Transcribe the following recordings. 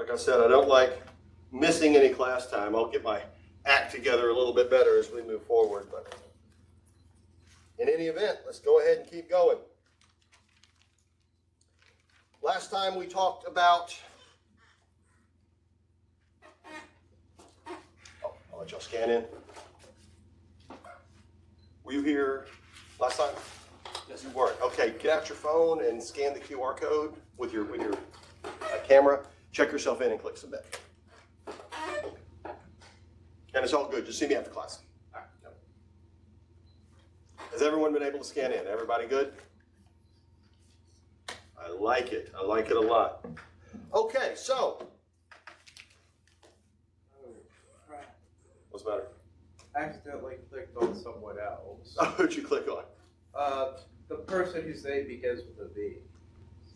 Like I said, I don't like missing any class time. I'll get my act together a little bit better as we move forward. But in any event, let's go ahead and keep going. Last time we talked about, I'll let y'all scan in. Were you here last time? Yes, you weren't. Okay, get out your phone and scan the QR code with your camera. Check yourself in and click submit. And it's all good. Just see me after class. All right. Has everyone been able to scan in? Everybody good? I like it. I like it a lot. Okay, so. What's the matter? I accidentally clicked on someone else. Oh, who'd you click on? The person whose name begins with a V.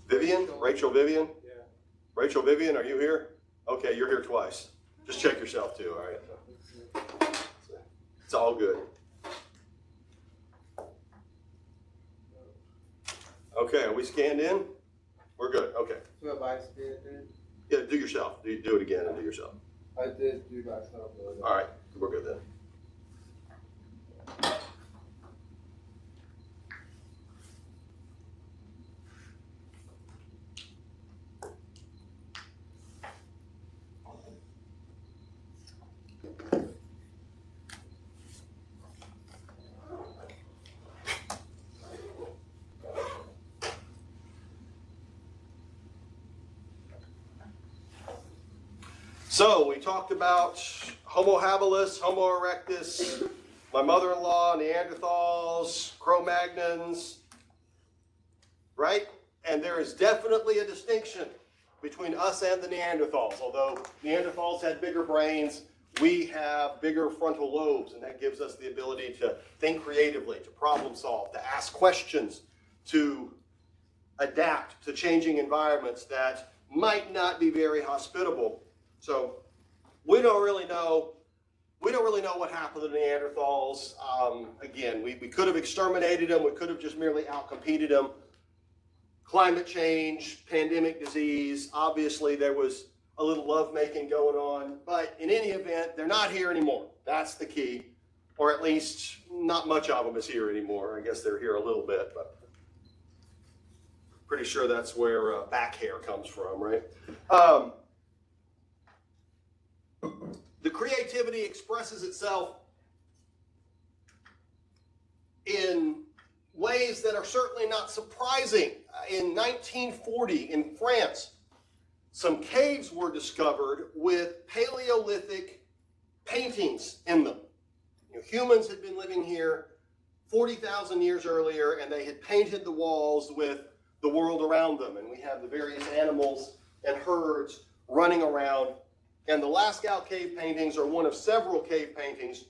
Vivian? Rachel Vivian? Yeah. Rachel Vivian, are you here? Okay, you're here twice. Just check yourself too, all right? It's all good. Okay, are we scanned in? We're good, okay. So have I scanned in? Yeah, do yourself. Do it again and do yourself. I did do myself. All right, we're good then. So we talked about Homo habilis, Homo erectus, my mother-in-law, Neanderthals, Cro-Magnons, right? And there is definitely a distinction between us and the Neanderthals. Although Neanderthals had bigger brains, we have bigger frontal lobes, and that gives us the ability to think creatively, to problem solve, to ask questions, to adapt to changing environments that might not be very hospitable. So we don't really know what happened to the Neanderthals. Again, we could have exterminated them. We could have just merely outcompeted them. Climate change, pandemic disease. Obviously, there was a little lovemaking going on. But in any event, they're not here anymore. That's the key. Or at least not much of them is here anymore. I guess they're here a little bit, but pretty sure that's where back hair comes from, right? The creativity expresses itself in ways that are certainly not surprising. In 1940 in France, some caves were discovered with Paleolithic paintings in them. You know, humans had been living here 40,000 years earlier, and they had painted the walls with the world around them. And we have the various animals and herds running around. And the Lascaux cave paintings are one of several cave paintings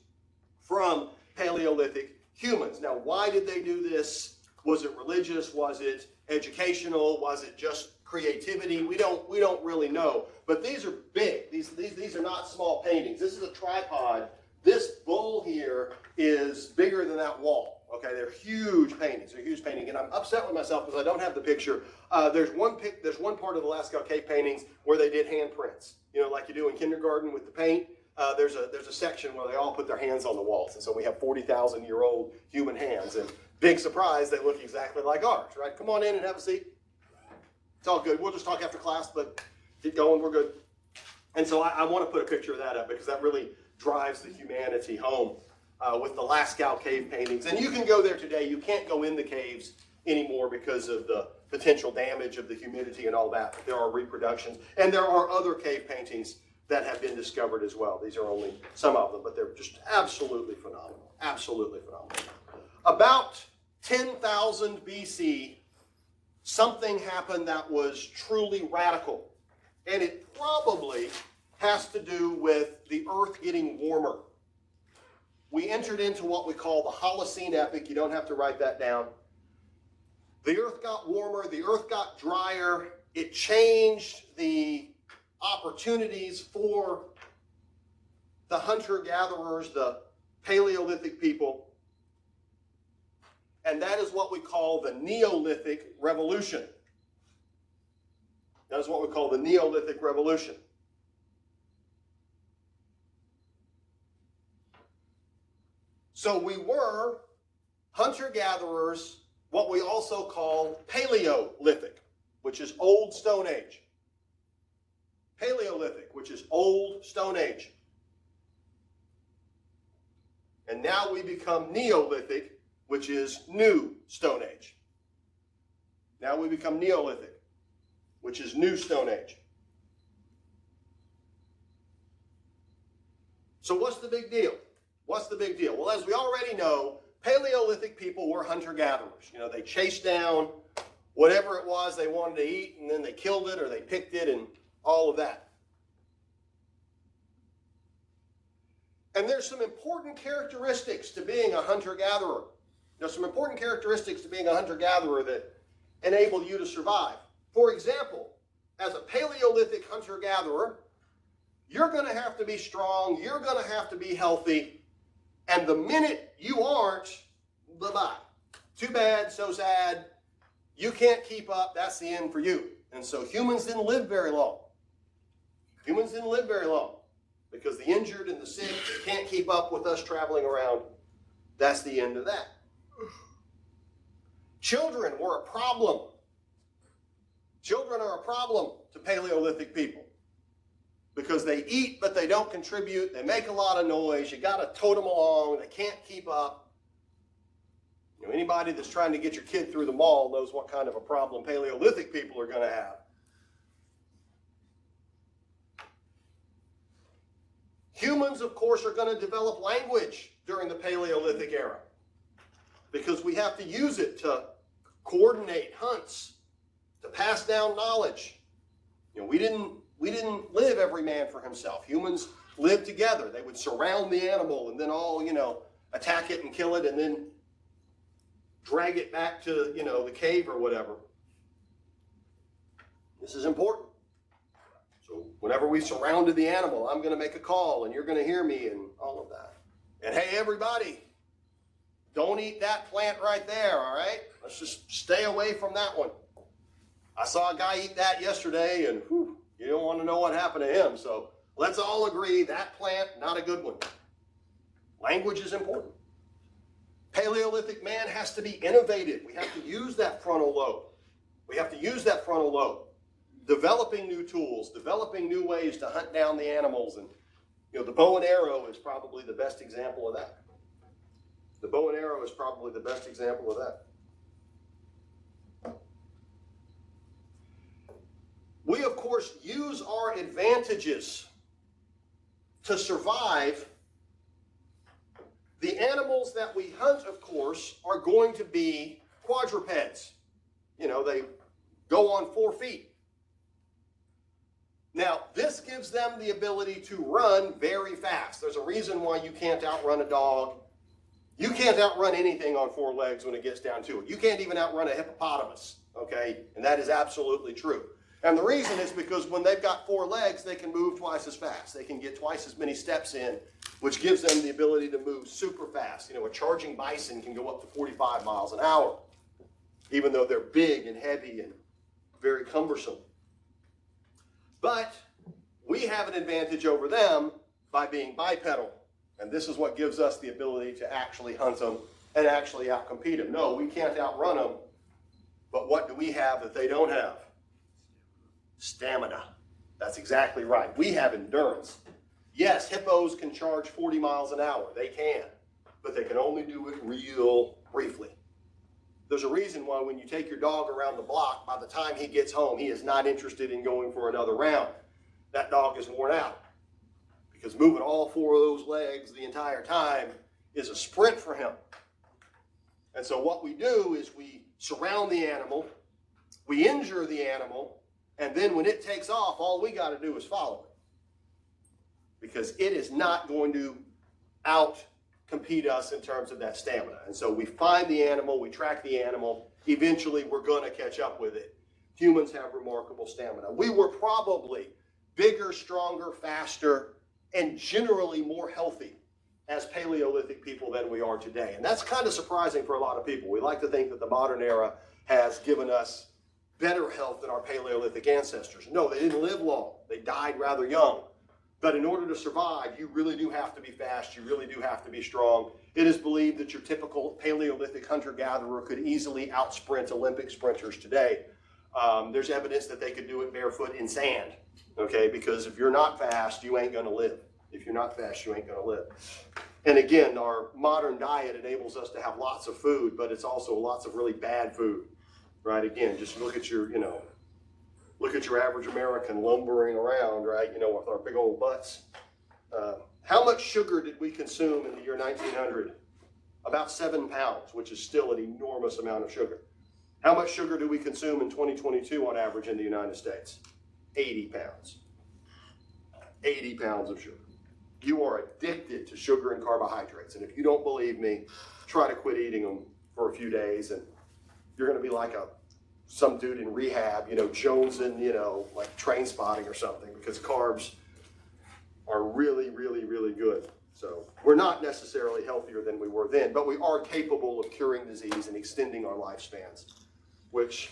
from Paleolithic humans. Now, why did they do this? Was it religious? Was it educational? Was it just creativity? We don't really know. But these are big. These are not small paintings. This is a tripod. This bowl here is bigger than that wall. Okay, they're huge paintings. They're huge paintings, and I'm upset with myself because I don't have the picture. There's one part of the Lascaux cave paintings where they did handprints. You know, like you do in kindergarten with the paint. There's a section where they all put their hands on the walls, and so we have 40,000-year-old human hands. And big surprise, they look exactly like ours, right? Come on in and have a seat. It's all good. We'll just talk after class, but keep going. We're good. And so I want to put a picture of that up because that really drives the humanity home with the Lascaux cave paintings. And you can go there today. You can't go in the caves anymore because of the potential damage of the humidity and all that. But there are reproductions. And there are other cave paintings that have been discovered as well. These are only some of them, but they're just absolutely phenomenal. Absolutely phenomenal. About 10,000 BC, something happened that was truly radical. And it probably has to do with the Earth getting warmer. We entered into what we call the Holocene epoch. You don't have to write that down. The Earth got warmer. The Earth got drier. It changed the opportunities for the hunter-gatherers, the Paleolithic people. And that is what we call the Neolithic Revolution. That is what we call the Neolithic Revolution. So we were hunter-gatherers, what we also call Paleolithic, which is Old Stone Age. Paleolithic, which is Old Stone Age. And now we become Neolithic, which is New Stone Age. Now we become Neolithic, which is New Stone Age. So what's the big deal? What's the big deal? Well, as we already know, Paleolithic people were hunter-gatherers. You know, they chased down whatever it was they wanted to eat, and then they killed it or they picked it and all of that. And there's some important characteristics to being a hunter-gatherer. There's some important characteristics to being a hunter-gatherer that enable you to survive. For example, as a Paleolithic hunter-gatherer, you're going to have to be strong, you're going to have to be healthy, and the minute you aren't, bye-bye. Too bad, so sad, you can't keep up, that's the end for you. And so humans didn't live very long. Humans didn't live very long because the injured and the sick can't keep up with us traveling around. That's the end of that. Children were a problem. Children are a problem to Paleolithic people because they eat, but they don't contribute. They make a lot of noise. You got to tote them along. They can't keep up. You know, anybody that's trying to get your kid through the mall knows what kind of a problem Paleolithic people are going to have. Humans, of course, are going to develop language during the Paleolithic era because we have to use it to coordinate hunts, to pass down knowledge. You know, we didn't live every man for himself. Humans lived together. They would surround the animal and then all, you know, attack it and kill it and then drag it back to, you know, the cave or whatever. This is important. So whenever we surrounded the animal, I'm going to make a call and you're going to hear me and all of that. And hey, everybody, don't eat that plant right there, all right? Let's just stay away from that one. I saw a guy eat that yesterday and whew, you don't want to know what happened to him. So let's all agree that plant, not a good one. Language is important. Paleolithic man has to be innovative. We have to use that frontal lobe. We have to use that frontal lobe. Developing new tools, developing new ways to hunt down the animals. And, you know, the bow and arrow is probably the best example of that. The bow and arrow is probably the best example of that. We, of course, use our advantages to survive. The animals that we hunt, of course, are going to be quadrupeds. You know, they go on 4 feet. Now, this gives them the ability to run very fast. There's a reason why you can't outrun a dog. You can't outrun anything on 4 legs when it gets down to it. You can't even outrun a hippopotamus, okay? And that is absolutely true. And the reason is because when they've got 4 legs, they can move twice as fast. They can get twice as many steps in, which gives them the ability to move super fast. You know, a charging bison can go up to 45 miles an hour, even though they're big and heavy and very cumbersome. But we have an advantage over them by being bipedal. And this is what gives us the ability to actually hunt them and actually outcompete them. No, we can't outrun them, but what do we have that they don't have? Stamina. That's exactly right. We have endurance. Yes, hippos can charge 40 miles an hour. They can, but they can only do it real briefly. There's a reason why when you take your dog around the block, by the time he gets home, he is not interested in going for another round. That dog is worn out because moving all 4 of those legs the entire time is a sprint for him. And so what we do is we surround the animal, we injure the animal, and then when it takes off, all we got to do is follow it. Because it is not going to out-compete us in terms of that stamina. And so we find the animal, we track the animal, eventually we're going to catch up with it. Humans have remarkable stamina. We were probably bigger, stronger, faster, and generally more healthy as Paleolithic people than we are today. And that's kind of surprising for a lot of people. We like to think that the modern era has given us better health than our Paleolithic ancestors. No, they didn't live long. They died rather young. But in order to survive, you really do have to be fast. You really do have to be strong. It is believed that your typical Paleolithic hunter-gatherer could easily outsprint Olympic sprinters today. There's evidence that they could do it barefoot in sand, okay? Because if you're not fast, you ain't going to live. If you're not fast, you ain't going to live. And again, our modern diet enables us to have lots of food, but it's also lots of really bad food, right? Again, just look at your, look at your average American lumbering around, right? With our big old butts. How much sugar did we consume in the year 1900? About 7 pounds, which is still an enormous amount of sugar. How much sugar do we consume in 2022 on average in the United States? 80 pounds. 80 pounds of sugar. You are addicted to sugar and carbohydrates. And if you don't believe me, try to quit eating them for a few days and you're going to be like some dude in rehab, jonesing, like train spotting or something, because carbs are really, really, really good. So we're not necessarily healthier than we were then, but we are capable of curing disease and extending our lifespans, which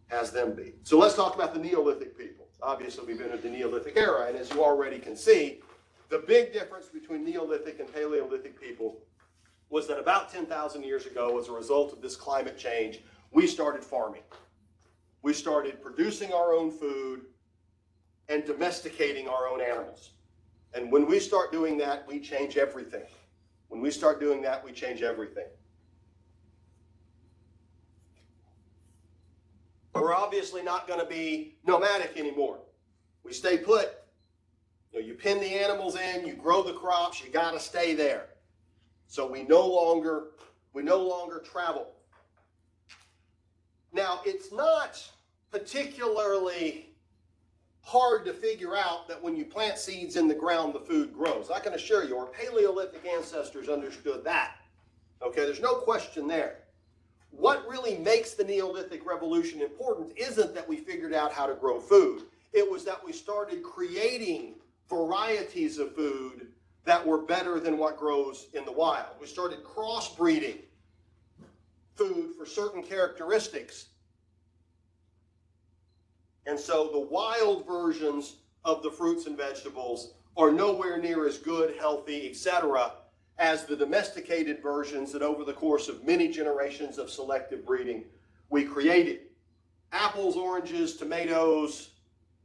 has them beat. So let's talk about the Neolithic people. Obviously, we've entered the Neolithic era, and as you already can see, the big difference between Neolithic and Paleolithic people was that about 10,000 years ago, as a result of this climate change, we started farming. We started producing our own food and domesticating our own animals. And when we start doing that, we change everything. When we start doing that, we change everything. We're obviously not going to be nomadic anymore. We stay put. You pin the animals in, you grow the crops, you got to stay there. So we no longer travel. Now, it's not particularly hard to figure out that when you plant seeds in the ground, the food grows. I can assure you, our Paleolithic ancestors understood that. Okay, there's no question there. What really makes the Neolithic Revolution important isn't that we figured out how to grow food. It was that we started creating varieties of food that were better than what grows in the wild. We started crossbreeding food for certain characteristics. And so the wild versions of the fruits and vegetables are nowhere near as good, healthy, etc., as the domesticated versions that over the course of many generations of selective breeding we created. Apples, oranges, tomatoes,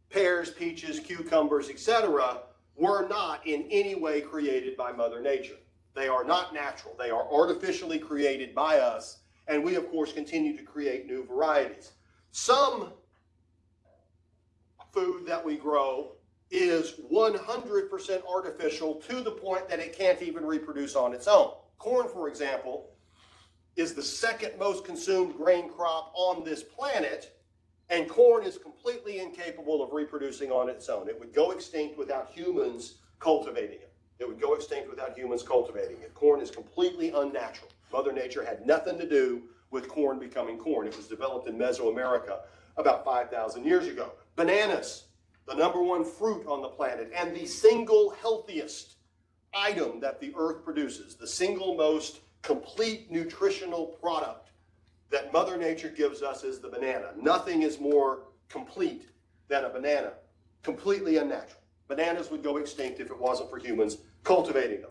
pears, peaches, cucumbers, etc., were not in any way created by Mother Nature. They are not natural. They are artificially created by us, and we, of course, continue to create new varieties. Some food that we grow is 100% artificial to the point that it can't even reproduce on its own. Corn, for example, is the second most consumed grain crop on this planet, and corn is completely incapable of reproducing on its own. It would go extinct without humans cultivating it. It would go extinct without humans cultivating it. Corn is completely unnatural. Mother Nature had nothing to do with corn becoming corn. It was developed in Mesoamerica about 5,000 years ago. Bananas, the #1 fruit on the planet and the single healthiest item that the earth produces, the single most complete nutritional product that Mother Nature gives us is the banana. Nothing is more complete than a banana. Completely unnatural. Bananas would go extinct if it wasn't for humans cultivating them.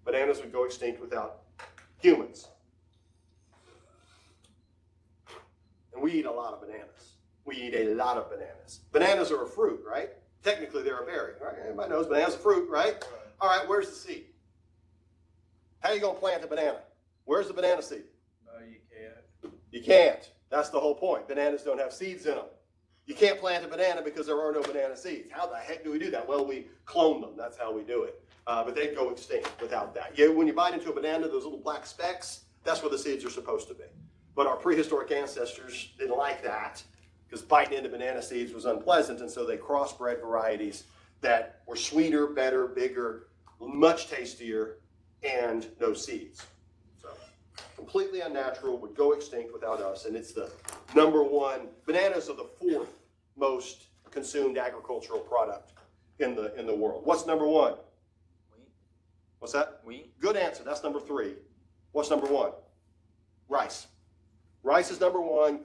Bananas would go extinct without humans. And we eat a lot of bananas. We eat a lot of bananas. Bananas are a fruit, right? Technically, they're a berry, right? Everybody knows bananas are fruit, right? All right, where's the seed? How are you going to plant a banana? Where's the banana seed? You can't. You can't. That's the whole point. Bananas don't have seeds in them. You can't plant a banana because there are no banana seeds. How the heck do we do that? Well, we clone them. That's how we do it. But they'd go extinct without that. When you bite into a banana, those little black specks, that's where the seeds are supposed to be. But our prehistoric ancestors didn't like that because biting into banana seeds was unpleasant, and so they crossbred varieties that were sweeter, better, bigger, much tastier, and no seeds. So completely unnatural, would go extinct without us, and it's the #1. Bananas are the 4th most consumed agricultural product in the world. What's #1? Wheat. What's that? Wheat. Good answer. That's #3. What's #1? Rice. Rice is #1.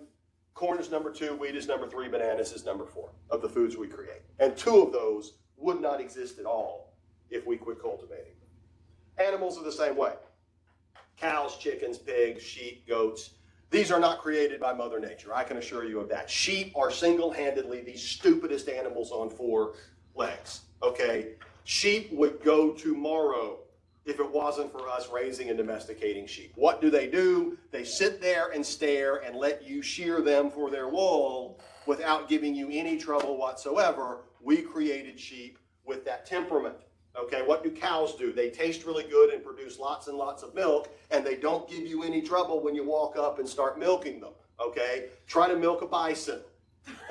Corn is #2. Wheat is #3. Bananas is #4 of the foods we create. And 2 of those would not exist at all if we quit cultivating them. Animals are the same way. Cows, chickens, pigs, sheep, goats. These are not created by Mother Nature. I can assure you of that. Sheep are single-handedly the stupidest animals on four legs. Okay? Sheep would go tomorrow if it wasn't for us raising and domesticating sheep. What do? They sit there and stare and let you shear them for their wool without giving you any trouble whatsoever. We created sheep with that temperament. Okay, what do cows do? They taste really good and produce lots and lots of milk, and they don't give you any trouble when you walk up and start milking them. Okay, try to milk a bison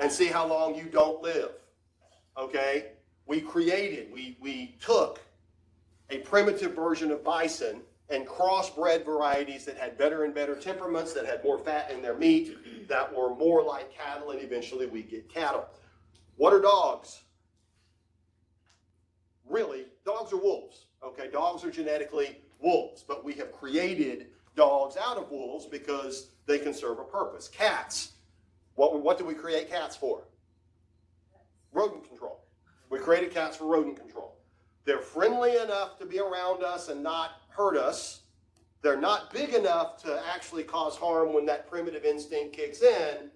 and see how long you don't live. Okay, we took a primitive version of bison and crossbred varieties that had better and better temperaments, that had more fat in their meat, that were more like cattle, and eventually we get cattle. What are dogs? Really, dogs are wolves. Okay, dogs are genetically wolves, but we have created dogs out of wolves because they can serve a purpose. Cats, what do we create cats for? Rodent control. We created cats for rodent control. They're friendly enough to be around us and not hurt us. They're not big enough to actually cause harm when that primitive instinct kicks in,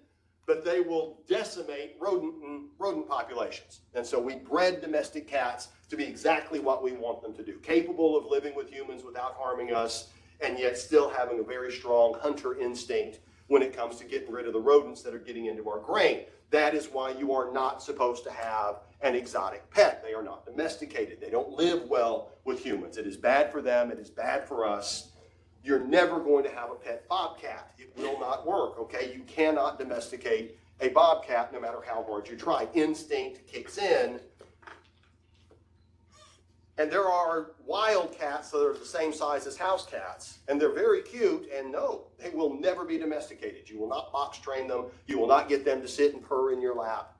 but they will decimate rodent populations. And so we bred domestic cats to be exactly what we want them to do, capable of living with humans without harming us, and yet still having a very strong hunter instinct when it comes to getting rid of the rodents that are getting into our grain. That is why you are not supposed to have an exotic pet. They are not domesticated. They don't live well with humans. It is bad for them. It is bad for us. You're never going to have a pet bobcat. It will not work, okay? You cannot domesticate a bobcat no matter how hard you try. Instinct kicks in. And there are wild cats that are the same size as house cats, and they're very cute, and no, they will never be domesticated. You will not box train them. You will not get them to sit and purr in your lap.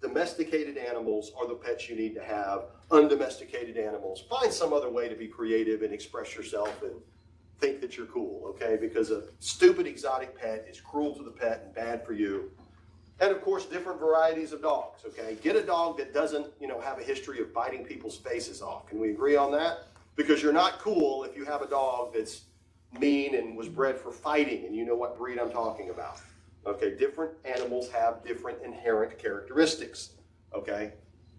Domesticated animals are the pets you need to have. Undomesticated animals, find some other way to be creative and express yourself and think that you're cool, okay? Because a stupid exotic pet is cruel to the pet and bad for you. And of course, different varieties of dogs, okay? Get a dog that doesn't, have a history of biting people's faces off. Can we agree on that? Because you're not cool if you have a dog that's mean and was bred for fighting, and you know what breed I'm talking about. Okay, different animals have different inherent characteristics, okay?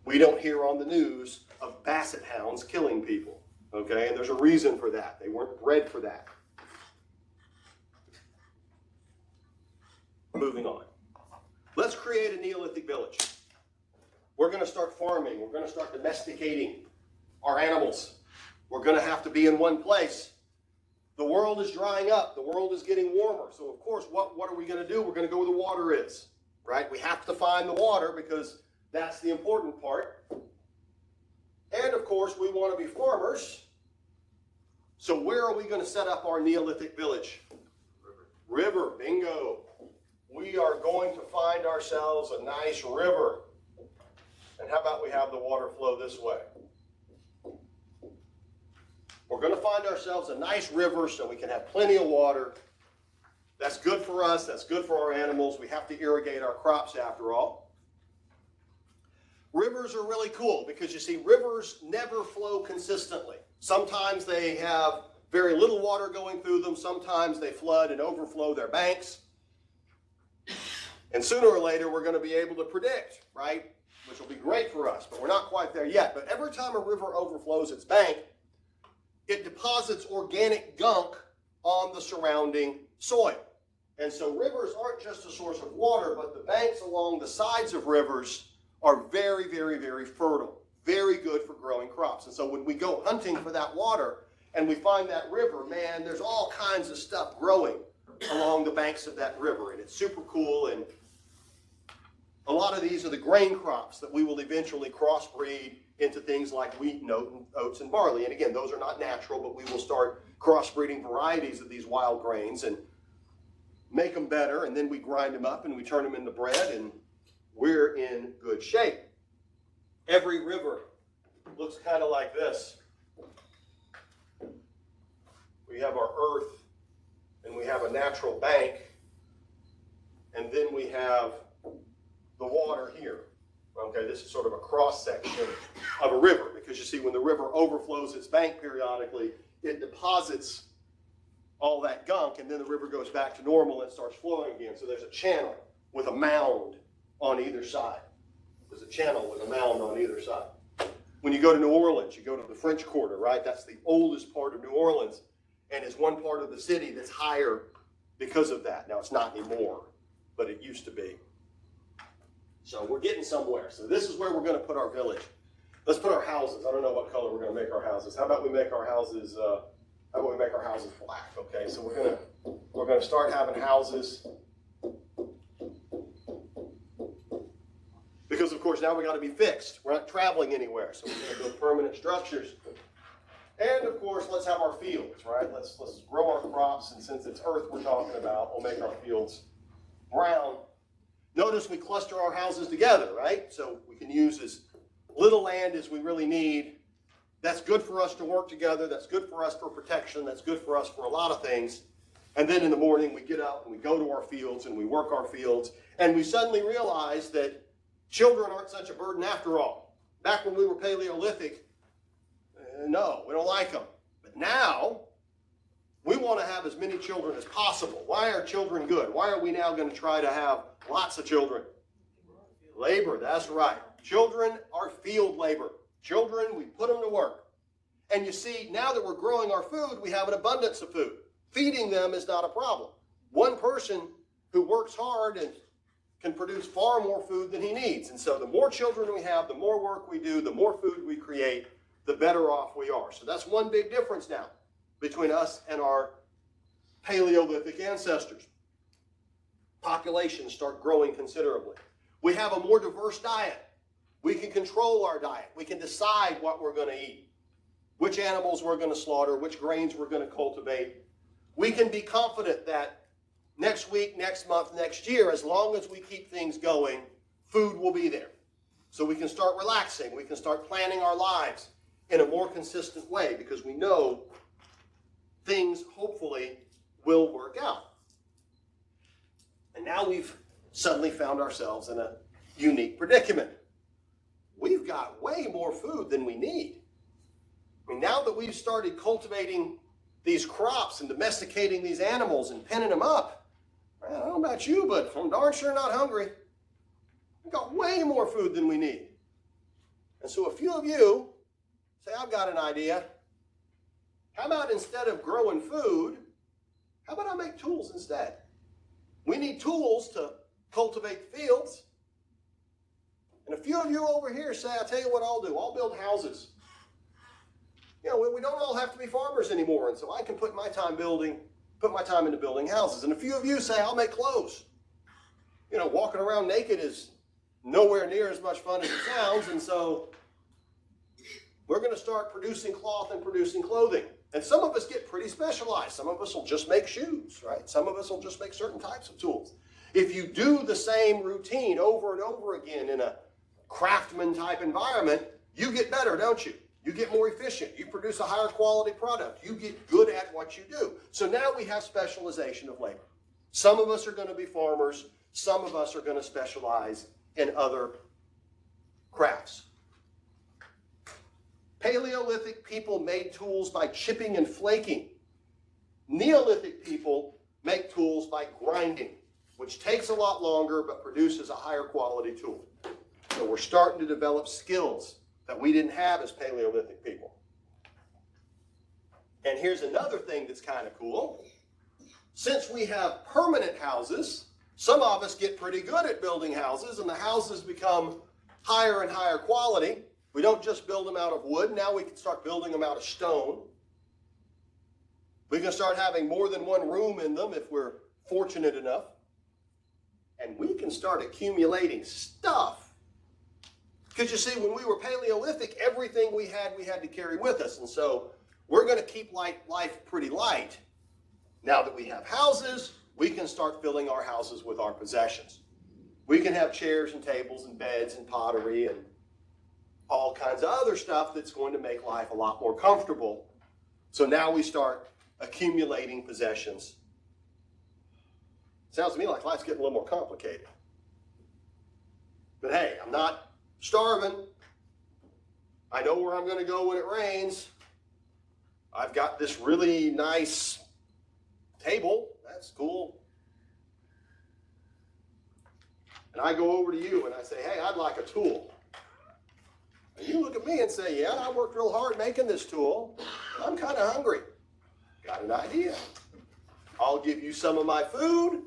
We don't hear on the news of basset hounds killing people, okay? And there's a reason for that. They weren't bred for that. Moving on. Let's create a Neolithic village. We're going to start farming. We're going to start domesticating our animals. We're going to have to be in one place. The world is drying up. The world is getting warmer. So, of course, what are we going to do? We're going to go where the water is, right? We have to find the water because that's the important part. And, of course, we want to be farmers. So where are we going to set up our Neolithic village? River. Bingo. We are going to find ourselves a nice river. And how about we have the water flow this way? We're going to find ourselves a nice river so we can have plenty of water. That's good for us. That's good for our animals. We have to irrigate our crops after all. Rivers are really cool because you see, rivers never flow consistently. Sometimes they have very little water going through them. Sometimes they flood and overflow their banks. And sooner or later, we're going to be able to predict, right? Which will be great for us, but we're not quite there yet. But every time a river overflows its bank, it deposits organic gunk on the surrounding soil. And so rivers aren't just a source of water, but the banks along the sides of rivers are very, very, very fertile, very good for growing crops. And so when we go hunting for that water and we find that river, man, there's all kinds of stuff growing along the banks of that river, and it's super cool. And a lot of these are the grain crops that we will eventually crossbreed into things like wheat and oats and barley. And again, those are not natural, but we will start crossbreeding varieties of these wild grains and make them better, and then we grind them up and we turn them into bread, and we're in good shape. Every river looks kind of like this. We have our earth, and we have a natural bank, and then we have the water here, Okay, this is sort of a cross section of a river, because you see when the river overflows its bank periodically, it deposits all that gunk, and then the river goes back to normal and starts flowing again. So there's a channel with a mound on either side. There's a channel with a mound on either side. When you go to New Orleans, you go to the French Quarter, right? That's the oldest part of New Orleans, and it's one part of the city that's higher because of that. Now, it's not anymore, but it used to be. So we're getting somewhere. So this is where we're going to put our village. Let's put our houses. I don't know what color we're going to make our houses. How about we make our houses? Black? Okay. So we're gonna start having houses, because of course now we got to be fixed. We're not traveling anywhere, so we're going to build permanent structures. And of course, let's have our fields, right? Let's grow our crops, and since it's earth we're talking about, we'll make our fields brown. Notice we cluster our houses together, right? So we can use as little land as we really need. That's good for us to work together. That's good for us for protection. That's good for us for a lot of things. And then in the morning we get up and we go to our fields and we work our fields. And we suddenly realize that children aren't such a burden after all. Back when we were Paleolithic, no, we don't like them. But now, we want to have as many children as possible. Why are children good? Why are we now going to try to have lots of children? Labor, that's right. Children are field labor. Children, we put them to work. And you see, now that we're growing our food, we have an abundance of food. Feeding them is not a problem. One person who works hard and can produce far more food than he needs. And so the more children we have, the more work we do, the more food we create, the better off we are. So that's one big difference now between us and our Paleolithic ancestors. Populations start growing considerably. We have a more diverse diet. We can control our diet. We can decide what we're going to eat, which animals we're going to slaughter, which grains we're going to cultivate. We can be confident that next week, next month, next year, as long as we keep things going, food will be there. So we can start relaxing. We can start planning our lives in a more consistent way, because we know things hopefully will work out. And now we've suddenly found ourselves in a unique predicament. We've got way more food than we need. I mean, now that we've started cultivating these crops and domesticating these animals and penning them up, I don't know about you, but I'm darn sure not hungry. We've got way more food than we need. And so a few of you say, I've got an idea. How about instead of growing food, how about I make tools instead? We need tools to cultivate the fields. And a few of you over here say, I'll tell you what I'll do. I'll build houses. You know, we don't all have to be farmers anymore, and so I can put my time into building houses. And a few of you say, I'll make clothes. You know, walking around naked is nowhere near as much fun as it sounds, and so we're going to start producing cloth and producing clothing. And some of us get pretty specialized. Some of us will just make shoes, right? Some of us will just make certain types of tools. If you do the same routine over and over again in a craftsman type environment, you get better, don't you? You get more efficient. You produce a higher quality product. You get good at what you do. So now we have specialization of labor. Some of us are going to be farmers. Some of us are going to specialize in other crafts. Paleolithic people made tools by chipping and flaking. Neolithic people make tools by grinding, which takes a lot longer but produces a higher quality tool. So we're starting to develop skills that we didn't have as Paleolithic people. And here's another thing that's kind of cool. Since we have permanent houses, some of us get pretty good at building houses, and the houses become higher and higher quality. We don't just build them out of wood. Now we can start building them out of stone. We can start having more than one room in them if we're fortunate enough. And we can start accumulating stuff. Because you see, when we were Paleolithic, everything we had to carry with us. And so we're going to keep life pretty light. Now that we have houses, we can start filling our houses with our possessions. We can have chairs and tables and beds and pottery and all kinds of other stuff that's going to make life a lot more comfortable. So now we start accumulating possessions. Sounds to me like life's getting a little more complicated. But hey, I'm not starving. I know where I'm going to go when it rains. I've got this really nice table. That's cool. And I go over to you and I say, hey, I'd like a tool. And you look at me and say, yeah, I worked real hard making this tool. I'm kind of hungry. Got an idea. I'll give you some of my food.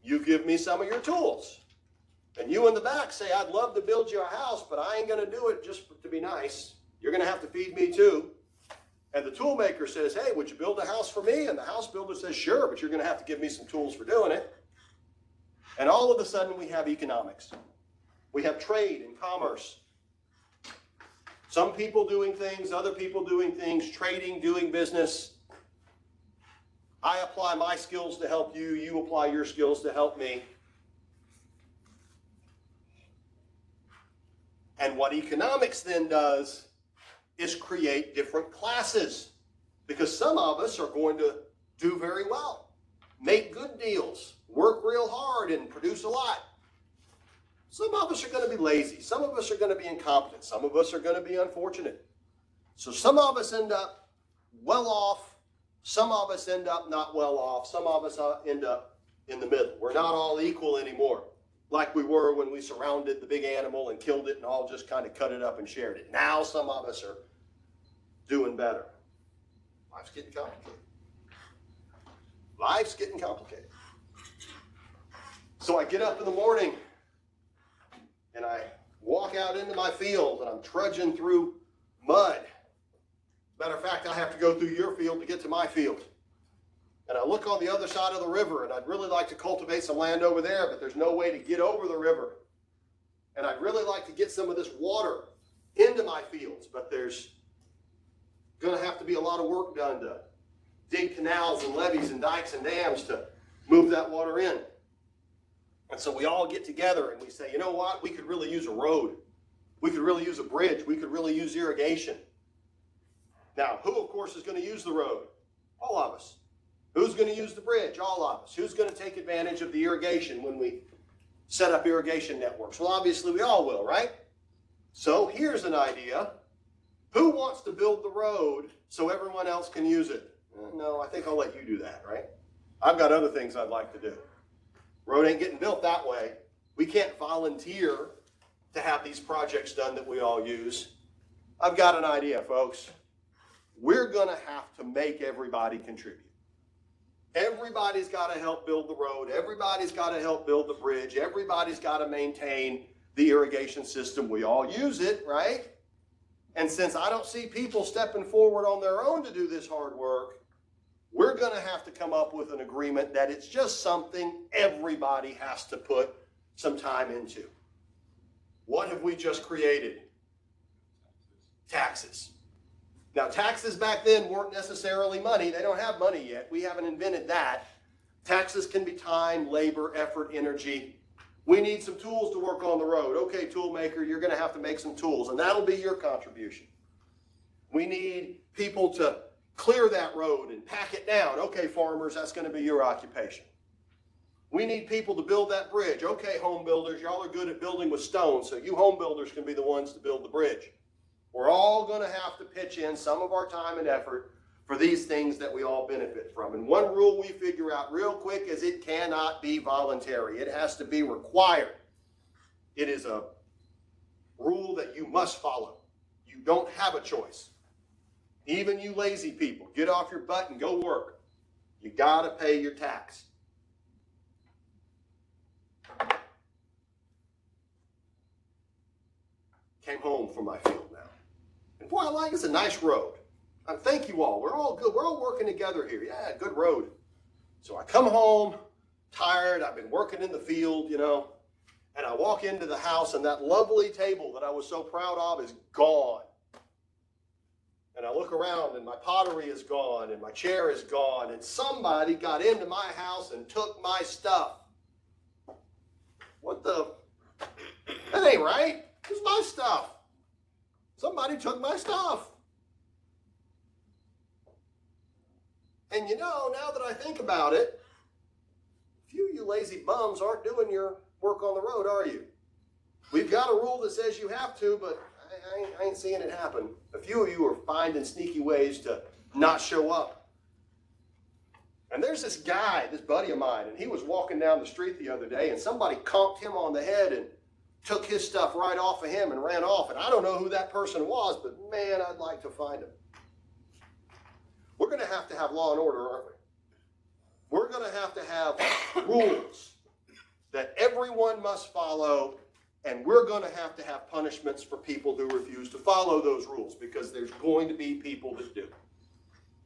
You give me some of your tools. And you in the back say, I'd love to build you a house, but I ain't going to do it just to be nice. You're going to have to feed me too. And the tool maker says, hey, would you build a house for me? And the house builder says, sure, but you're going to have to give me some tools for doing it. And all of a sudden we have economics. We have trade and commerce. Some people doing things, other people doing things, trading, doing business. I apply my skills to help you, you apply your skills to help me. And what economics then does is create different classes. Because some of us are going to do very well, make good deals, work real hard and produce a lot. Some of us are going to be lazy. Some of us are going to be incompetent. Some of us are going to be unfortunate. So some of us end up well off. Some of us end up not well off. Some of us end up in the middle. We're not all equal anymore, like we were when we surrounded the big animal and killed it and all just kind of cut it up and shared it. Now some of us are doing better. Life's getting complicated. Life's getting complicated. So I get up in the morning and I walk out into my field and I'm trudging through mud. Matter of fact, I have to go through your field to get to my field. And I look on the other side of the river and I'd really like to cultivate some land over there, but there's no way to get over the river. And I'd really like to get some of this water into my fields, but there's going to have to be a lot of work done to dig canals and levees and dikes and dams to move that water in. And so we all get together and we say, you know what, we could really use a road. We could really use a bridge. We could really use irrigation. Now, who, of course, is going to use the road? All of us. Who's going to use the bridge? All of us. Who's going to take advantage of the irrigation when we set up irrigation networks? Well, obviously, we all will, right? So here's an idea. Who wants to build the road so everyone else can use it? No, I think I'll let you do that, right? I've got other things I'd like to do. Road ain't getting built that way. We can't volunteer to have these projects done that we all use. I've got an idea, folks. We're going to have to make everybody contribute. Everybody's got to help build the road. Everybody's got to help build the bridge. Everybody's got to maintain the irrigation system. We all use it, right? And since I don't see people stepping forward on their own to do this hard work, we're going to have to come up with an agreement that it's just something everybody has to put some time into. What have we just created? Taxes. Now, taxes back then weren't necessarily money. They don't have money yet. We haven't invented that. Taxes can be time, labor, effort, energy. We need some tools to work on the road. Okay, tool maker, you're going to have to make some tools, and that'll be your contribution. We need people to clear that road and pack it down. Okay, farmers, that's going to be your occupation. We need people to build that bridge. Okay, home builders, y'all are good at building with stone, so you home builders can be the ones to build the bridge. We're all going to have to pitch in some of our time and effort for these things that we all benefit from. And one rule we figure out real quick is it cannot be voluntary. It has to be required. It is a rule that you must follow. You don't have a choice. Even you lazy people, get off your butt and go work. You got to pay your tax. Came home from my field now. And boy, I like it's a nice road. Thank you all. We're all good. We're all working together here. Yeah, good road. So I come home, tired. I've been working in the field, you know. And I walk into the house and that lovely table that I was so proud of is gone. And I look around and my pottery is gone and my chair is gone and somebody got into my house and took my stuff. What the? That ain't right. It's my stuff. Somebody took my stuff. And you know, now that I think about it, a few of you lazy bums aren't doing your work on the road, are you? We've got a rule that says you have to, but I ain't seeing it happen. A few of you are finding sneaky ways to not show up. And there's this guy, this buddy of mine, and he was walking down the street the other day, and somebody conked him on the head and took his stuff right off of him and ran off. And I don't know who that person was, but man, I'd like to find him. We're going to have law and order, aren't we? We're going to have rules that everyone must follow, and we're going to have punishments for people who refuse to follow those rules, because there's going to be people that do.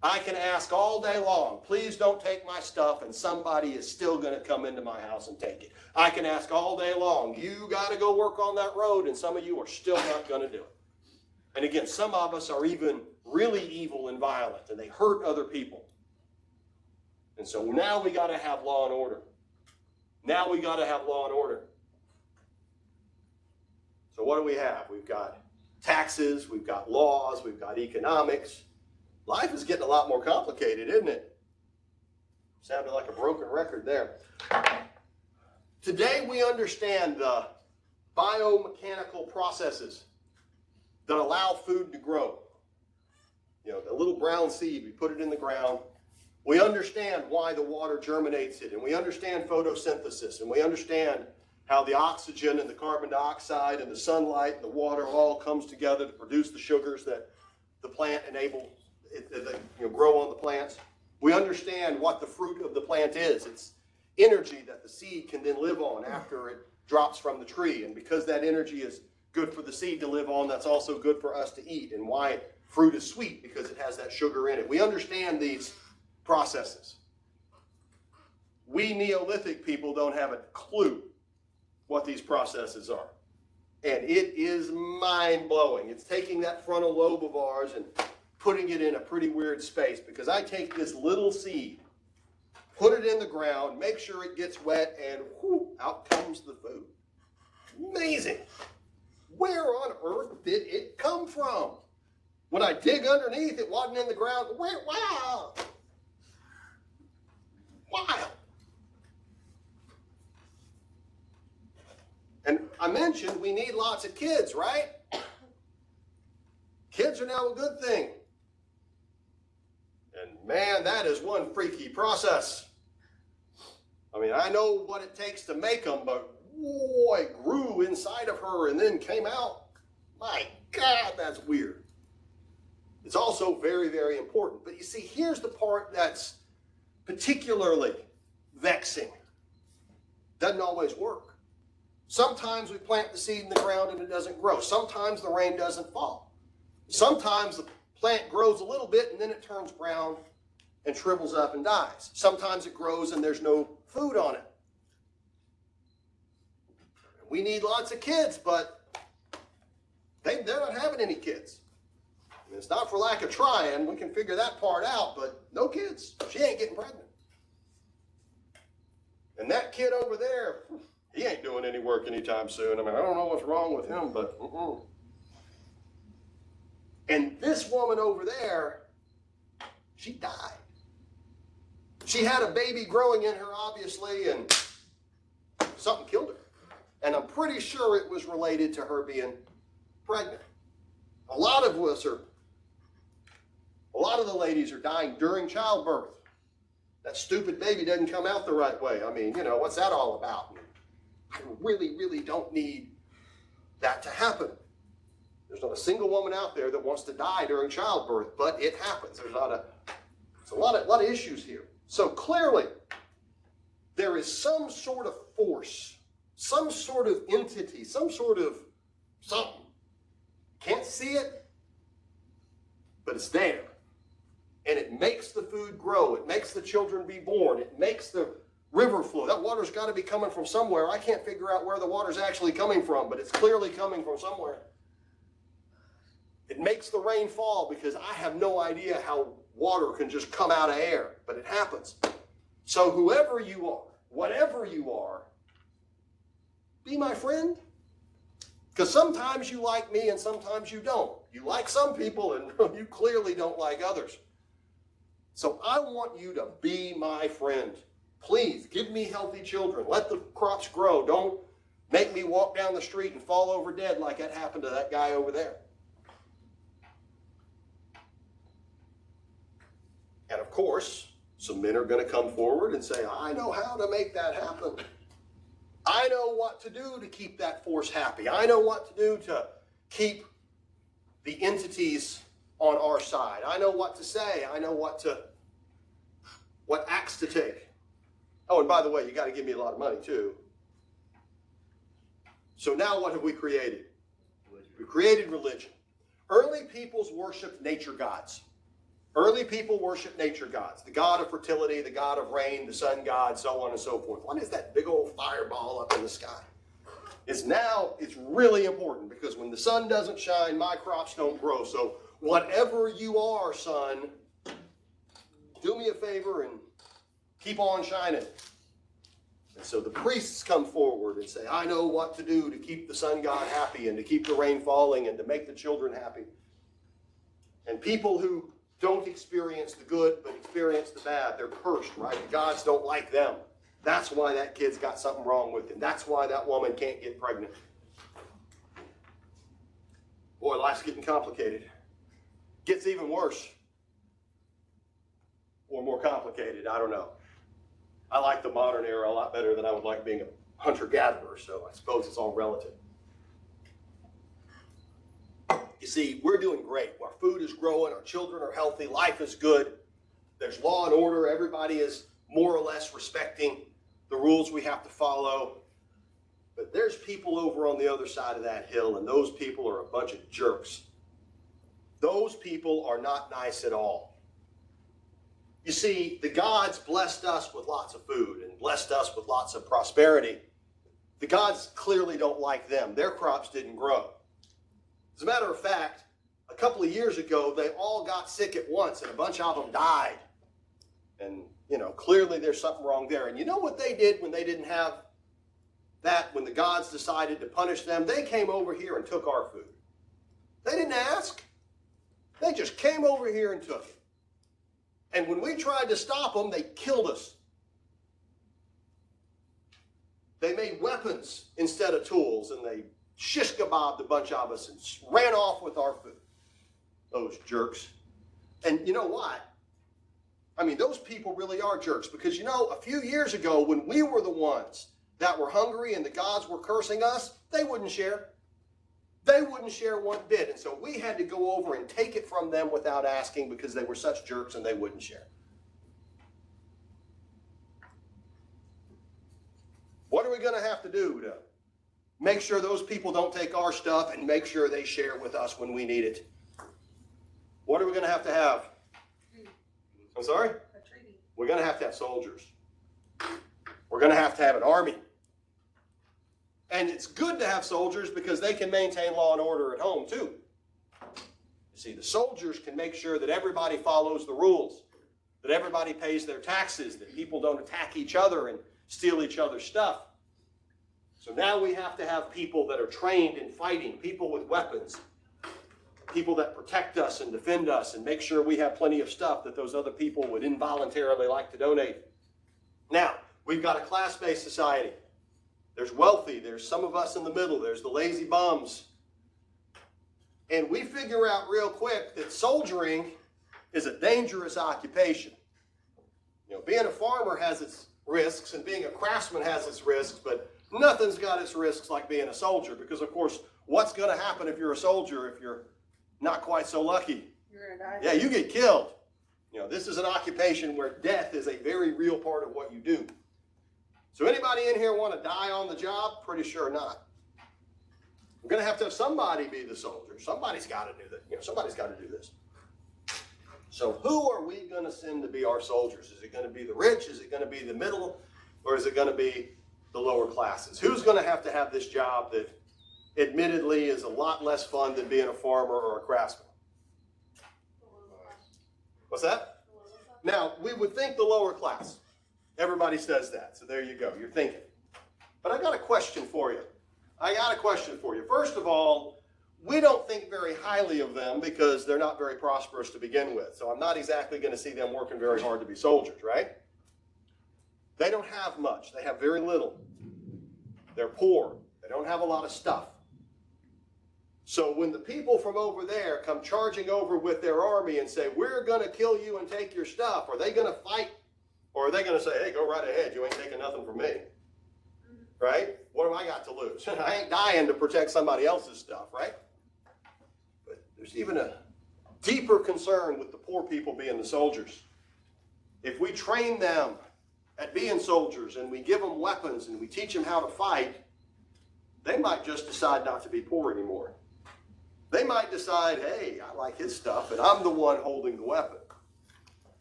I can ask all day long, please don't take my stuff, and somebody is still going to come into my house and take it. I can ask all day long, you got to go work on that road, and some of you are still not going to do it. And again, some of us are even really evil and violent, and they hurt other people. And so now we got to have law and order. Now we got to have law and order. So what do we have? We've got taxes, we've got laws, we've got economics. Life is getting a lot more complicated, isn't it? Sounded like a broken record there. Today we understand the biomechanical processes that allow food to grow. You know, the little brown seed, we put it in the ground. We understand why the water germinates it, and we understand photosynthesis, and we understand how the oxygen and the carbon dioxide and the sunlight and the water all comes together to produce the sugars that the plant enables it, grow on the plants. We understand what the fruit of the plant is. It's energy that the seed can then live on after it drops from the tree. And because that energy is good for the seed to live on, that's also good for us to eat. And why fruit is sweet, because it has that sugar in it. We understand these processes. We Neolithic people don't have a clue what these processes are. And it is mind-blowing. It's taking that frontal lobe of ours and putting it in a pretty weird space, because I take this little seed, put it in the ground, make sure it gets wet, and whoo, out comes the food. Amazing. Where on earth did it come from? When I dig underneath, it wasn't in the ground. Wow. Wild. And I mentioned we need lots of kids, right? Kids are now a good thing. And man, that is one freaky process. I mean, I know what it takes to make them, but boy, it grew inside of her and then came out. My God, that's weird. It's also very, very important. But you see, here's the part that's particularly vexing. Doesn't always work. Sometimes we plant the seed in the ground and it doesn't grow. Sometimes the rain doesn't fall. Sometimes the plant grows a little bit and then it turns brown and shrivels up and dies. Sometimes it grows and there's no food on it. We need lots of kids, but they're not having any kids. I mean, it's not for lack of trying. We can figure that part out, but no kids. She ain't getting pregnant. And that kid over there, he ain't doing any work anytime soon. I mean, I don't know what's wrong with him, but And this woman over there, she died. She had a baby growing in her, obviously, and something killed her. And I'm pretty sure it was related to her being pregnant. A lot of the ladies are dying during childbirth. That stupid baby doesn't come out the right way. I mean, what's that all about? I really, really don't need that to happen. There's not a single woman out there that wants to die during childbirth, but it happens. There's a lot of issues here. So clearly, there is some sort of force, some sort of entity, some sort of something. Can't see it, but it's there. And it makes the food grow. It makes the children be born. It makes the river flow. That water's got to be coming from somewhere. I can't figure out where the water's actually coming from, but it's clearly coming from somewhere. It makes the rain fall, because I have no idea how water can just come out of air, but it happens. So whoever you are, whatever you are, be my friend. Because sometimes you like me and sometimes you don't. You like some people and you clearly don't like others. So I want you to be my friend. Please give me healthy children. Let the crops grow. Don't make me walk down the street and fall over dead like that happened to that guy over there. And of course, some men are going to come forward and say, I know how to make that happen. I know what to do to keep that force happy. I know what to do to keep the entities on our side. I know what to say. I know what acts to take. Oh, and by the way, you got to give me a lot of money too. So now what have we created? We created religion. Early peoples worshiped nature gods. Early people worship nature gods, the god of fertility, the god of rain, the sun god, so on and so forth. What is that big old fireball up in the sky? It's really important because when the sun doesn't shine, my crops don't grow. So whatever you are, sun, do me a favor and keep on shining. And so the priests come forward and say, I know what to do to keep the sun god happy and to keep the rain falling and to make the children happy. And people who don't experience the good, but experience the bad, they're cursed, right? The gods don't like them. That's why that kid's got something wrong with him. That's why that woman can't get pregnant. Boy, life's getting complicated. Gets even worse. Or more complicated, I don't know. I like the modern era a lot better than I would like being a hunter-gatherer, so I suppose it's all relative. You see, we're doing great. Our food is growing, our children are healthy, life is good. There's law and order. Everybody is more or less respecting the rules we have to follow. But there's people over on the other side of that hill, and those people are a bunch of jerks. Those people are not nice at all. You see, the gods blessed us with lots of food and blessed us with lots of prosperity. The gods clearly don't like them. Their crops didn't grow. As a matter of fact, a couple of years ago, they all got sick at once, and a bunch of them died. And, clearly there's something wrong there. And you know what they did when they didn't have that, when the gods decided to punish them? They came over here and took our food. They didn't ask. They just came over here and took it. And when we tried to stop them, they killed us. They made weapons instead of tools, and they shish kebabbed a bunch of us and ran off with our food. Those jerks. And you know what? I mean, those people really are jerks because, a few years ago when we were the ones that were hungry and the gods were cursing us, they wouldn't share. They wouldn't share one bit. And so we had to go over and take it from them without asking because they were such jerks and they wouldn't share. What are we going to have to do to make sure those people don't take our stuff and make sure they share with us when we need it? What are we going to have? I'm sorry? A treaty. We're going to have soldiers. We're going to have an army. And it's good to have soldiers because they can maintain law and order at home too. You see, the soldiers can make sure that everybody follows the rules, that everybody pays their taxes, that people don't attack each other and steal each other's stuff. So now we have to have people that are trained in fighting, people with weapons, people that protect us and defend us and make sure we have plenty of stuff that those other people would involuntarily like to donate. Now, we've got a class-based society. There's wealthy, there's some of us in the middle, there's the lazy bums. And we figure out real quick that soldiering is a dangerous occupation. Being a farmer has its risks and being a craftsman has its risks, but nothing's got its risks like being a soldier because, of course, what's going to happen if you're a soldier if you're not quite so lucky? You're gonna die. Yeah, you get killed. This is an occupation where death is a very real part of what you do. So anybody in here want to die on the job? Pretty sure not. We're going to have somebody be the soldier. Somebody's got to do that. Somebody's got to do this. So who are we going to send to be our soldiers? Is it going to be the rich? Is it going to be the middle? Or is it going to be the lower classes? Who's going to have this job that admittedly is a lot less fun than being a farmer or a craftsman? What's that? Now, we would think the lower class. Everybody says that, so there you go. You're thinking. But I got a question for you. First of all, we don't think very highly of them because they're not very prosperous to begin with. So I'm not exactly going to see them working very hard to be soldiers, right? They don't have much. They have very little. They're poor. They don't have a lot of stuff. So when the people from over there come charging over with their army and say, we're going to kill you and take your stuff, are they going to fight? Or are they going to say, hey, go right ahead, you ain't taking nothing from me? Right? What have I got to lose? I ain't dying to protect somebody else's stuff, right? But there's even a deeper concern with the poor people being the soldiers. If we train them at being soldiers and we give them weapons and we teach them how to fight, they might just decide not to be poor anymore. They might decide, hey, I like his stuff and I'm the one holding the weapon.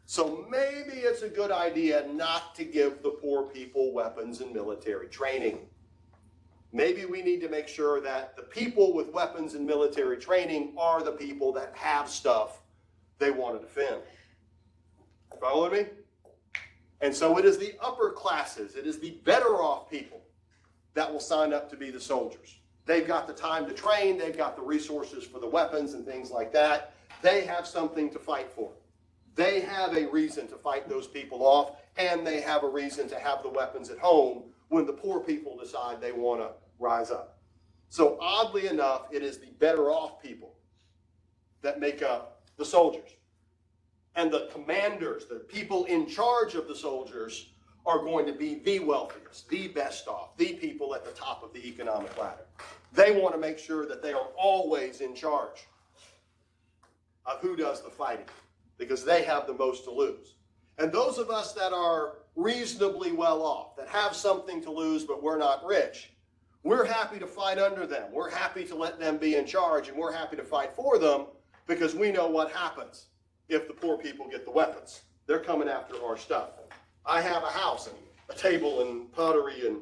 So maybe it's a good idea not to give the poor people weapons and military training. Maybe we need to make sure that the people with weapons and military training are the people that have stuff they want to defend. Following me? And so it is the upper classes, it is the better off people that will sign up to be the soldiers. They've got the time to train, they've got the resources for the weapons and things like that. They have something to fight for. They have a reason to fight those people off, and they have a reason to have the weapons at home when the poor people decide they want to rise up. So oddly enough, it is the better off people that make up the soldiers. And the commanders, the people in charge of the soldiers, are going to be the wealthiest, the best off, the people at the top of the economic ladder. They want to make sure that they are always in charge of who does the fighting, because they have the most to lose. And those of us that are reasonably well off, that have something to lose but we're not rich, we're happy to fight under them. We're happy to let them be in charge, and we're happy to fight for them because we know what happens if the poor people get the weapons. They're coming after our stuff. I have a house and a table and pottery and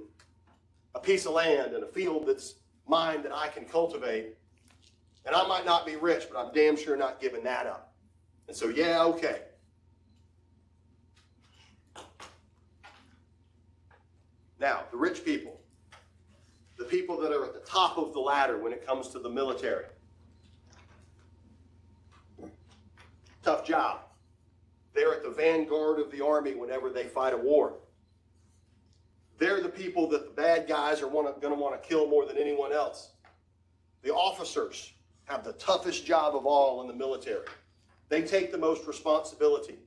a piece of land and a field that's mine that I can cultivate. And I might not be rich, but I'm damn sure not giving that up. And so, yeah, okay. Now, the rich people, the people that are at the top of the ladder when it comes to the military. Tough job. They're at the vanguard of the army whenever they fight a war. They're the people that the bad guys are going to want to kill more than anyone else. The officers have the toughest job of all in the military. They take the most responsibility.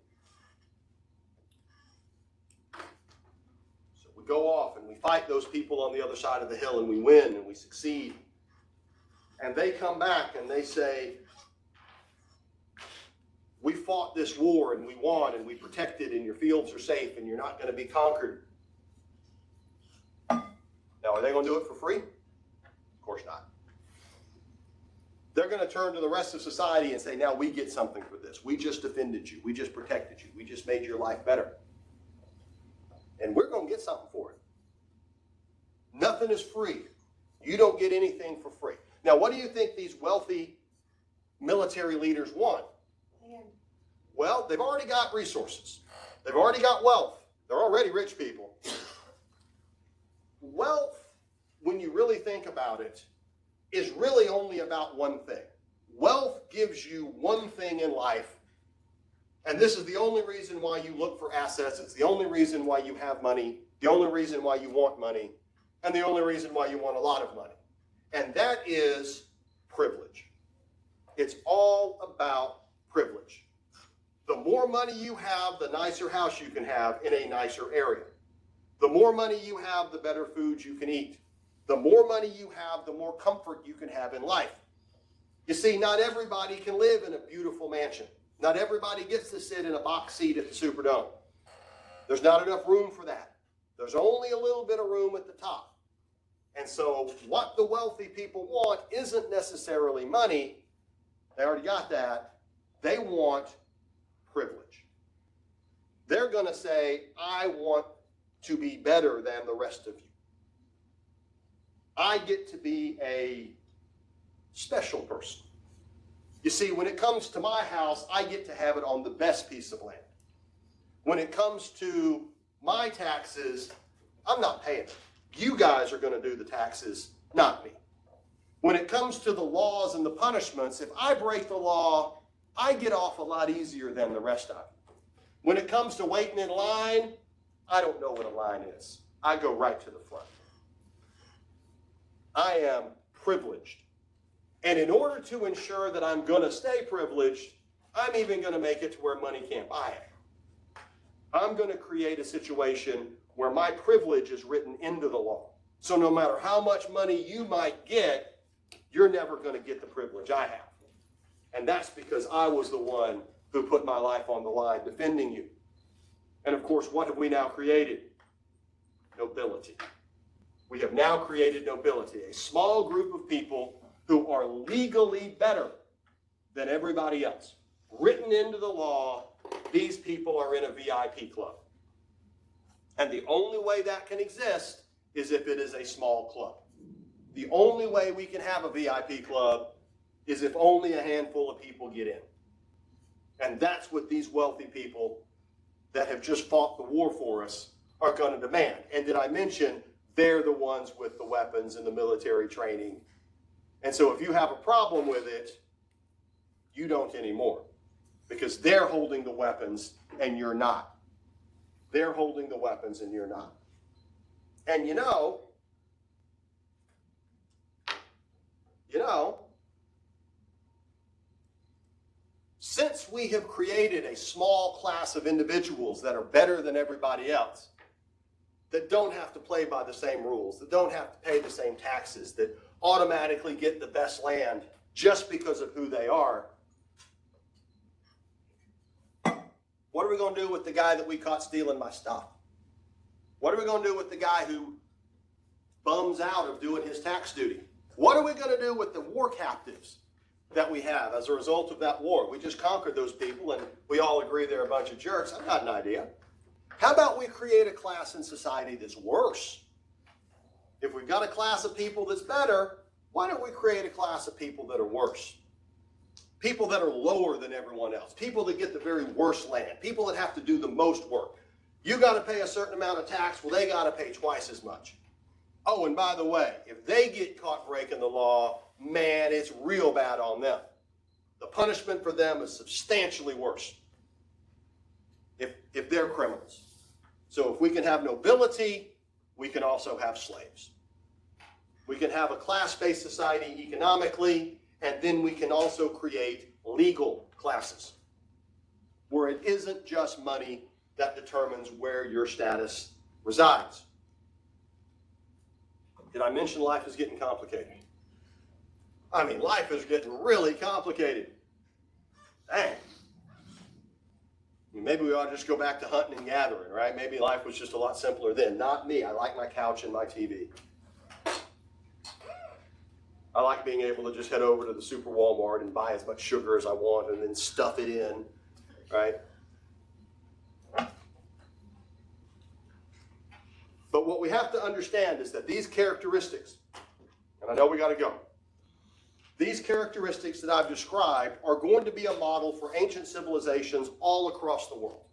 So we go off and we fight those people on the other side of the hill, and we win and we succeed. And they come back and they say, we fought this war and we won and we protected, and your fields are safe and you're not going to be conquered. Now, are they going to do it for free? Of course not. They're going to turn to the rest of society and say, now we get something for this. We just defended you. We just protected you. We just made your life better. And we're going to get something for it. Nothing is free. You don't get anything for free. Now, what do you think these wealthy military leaders want? Well, they've already got resources. They've already got wealth. They're already rich people. Wealth, when you really think about it, is really only about one thing. Wealth gives you one thing in life, and this is the only reason why you look for assets. It's the only reason why you have money, the only reason why you want money, and the only reason why you want a lot of money. And that is privilege. It's all about privilege. The more money you have, the nicer house you can have in a nicer area. The more money you have, the better food you can eat. The more money you have, the more comfort you can have in life. You see, not everybody can live in a beautiful mansion. Not everybody gets to sit in a box seat at the Superdome. There's not enough room for that. There's only a little bit of room at the top. And so what the wealthy people want isn't necessarily money. They already got that. They want privilege. They're going to say, I want to be better than the rest of you. I get to be a special person. You see, when it comes to my house, I get to have it on the best piece of land. When it comes to my taxes, I'm not paying it. You guys are going to do the taxes, not me. When it comes to the laws and the punishments, if I break the law, I get off a lot easier than the rest of you. When it comes to waiting in line, I don't know what a line is. I go right to the front. I am privileged. And in order to ensure that I'm going to stay privileged, I'm even going to make it to where money can't buy it. I'm going to create a situation where my privilege is written into the law. So no matter how much money you might get, you're never going to get the privilege I have. And that's because I was the one who put my life on the line defending you. And of course, what have we now created? Nobility. We have now created nobility, a small group of people who are legally better than everybody else. Written into the law, these people are in a VIP club. And the only way that can exist is if it is a small club. The only way we can have a VIP club is if only a handful of people get in. And that's what these wealthy people that have just fought the war for us are going to demand. And did I mention they're the ones with the weapons and the military training? And so if you have a problem with it, you don't anymore. Because they're holding the weapons and you're not. They're holding the weapons and you're not. And you know, since we have created a small class of individuals that are better than everybody else, that don't have to play by the same rules, that don't have to pay the same taxes, that automatically get the best land just because of who they are, what are we going to do with the guy that we caught stealing my stuff? What are we going to do with the guy who bums out of doing his tax duty? What are we going to do with the war captives that we have as a result of that war? We just conquered those people and we all agree they're a bunch of jerks. I've got an idea. How about we create a class in society that's worse? If we've got a class of people that's better, why don't we create a class of people that are worse? People that are lower than everyone else. People that get the very worst land. People that have to do the most work. You got to pay a certain amount of tax. Well, they got to pay twice as much. Oh, and by the way, if they get caught breaking the law, man, it's real bad on them. The punishment for them is substantially worse if they're criminals. So if we can have nobility, we can also have slaves. We can have a class-based society economically, and then we can also create legal classes where it isn't just money that determines where your status resides. Did I mention life is getting complicated? I mean, life is getting really complicated. Dang. Maybe we ought to just go back to hunting and gathering, right? Maybe life was just a lot simpler then. Not me. I like my couch and my TV. I like being able to just head over to the Super Walmart and buy as much sugar as I want and then stuff it in, right? But what we have to understand is that these characteristics, and I know we got to go, these characteristics that I've described are going to be a model for ancient civilizations all across the world.